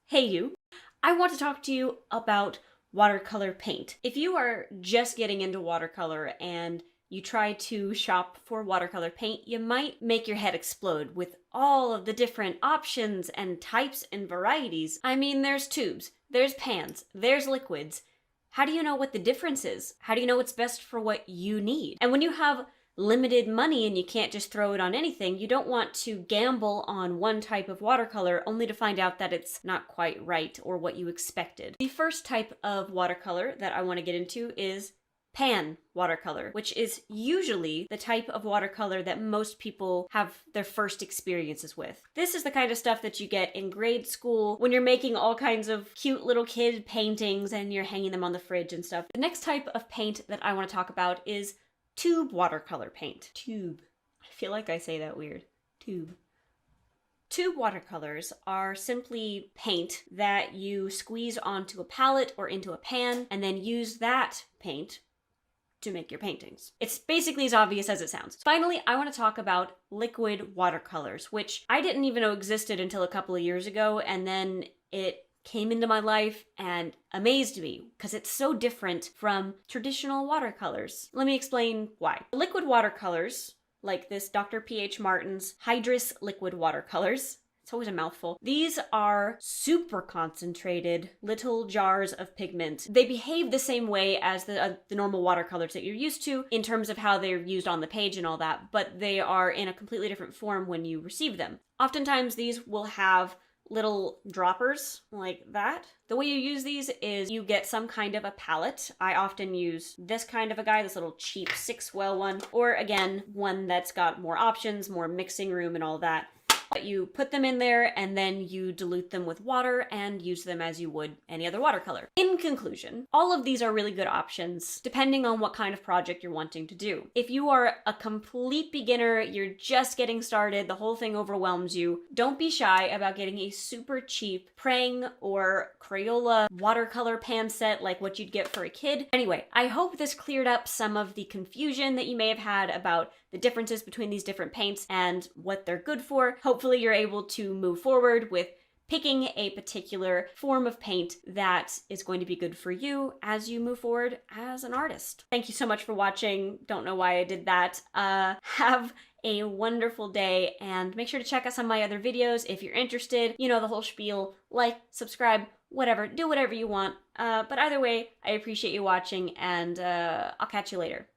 Hey you, I want to talk to you about watercolor paint. If you are just getting into watercolor and you try to shop for watercolor paint, you might make your head explode with all of the different options and types and varieties. I mean, there's tubes, there's pans, there's liquids. How do you know what the difference is? How do you know what's best for what you need? And when you have limited money and you can't just throw it on anything, you don't want to gamble on one type of watercolor only to find out that it's not quite right or what you expected. The first type of watercolor that I want to get into is pan watercolor, which is usually the type of watercolor that most people have their first experiences with. This is the kind of stuff that you get in grade school when you're making all kinds of cute little kid paintings and you're hanging them on the fridge and stuff. The next type of paint that I want to talk about is tube watercolor paint. Tube. I feel like I say that weird. Tube. Tube watercolors are simply paint that you squeeze onto a palette or into a pan and then use that paint to make your paintings. It's basically as obvious as it sounds. Finally, I want to talk about liquid watercolors, which I didn't even know existed until a couple of years ago, and then it came into my life and amazed me because it's so different from traditional watercolors. Let me explain why. Liquid watercolors, like this Dr. P.H. Martin's Hydrus liquid watercolors, it's always a mouthful. These are super concentrated little jars of pigment. They behave the same way as the normal watercolors that you're used to in terms of how they're used on the page and all that, but they are in a completely different form when you receive them. Oftentimes these will have little droppers like that. The way you use these is you get some kind of a palette. I often use this kind of a guy, this little cheap 6-well one, or again, one that's got more options, more mixing room and all that. But you put them in there and then you dilute them with water and use them as you would any other watercolor. In conclusion, all of these are really good options depending on what kind of project you're wanting to do. If you are a complete beginner, you're just getting started, the whole thing overwhelms you, don't be shy about getting a super cheap Prang or Crayola watercolor pan set like what you'd get for a kid. Anyway, I hope this cleared up some of the confusion that you may have had about the differences between these different paints and what they're good for. Hopefully you're able to move forward with picking a particular form of paint that is going to be good for you as you move forward as an artist. Thank you so much for watching. Don't know why I did that. Have a wonderful day and make sure to check out some of my other videos if you're interested. You know the whole spiel. Like, subscribe, whatever. Do whatever you want. But either way, I appreciate you watching and I'll catch you later.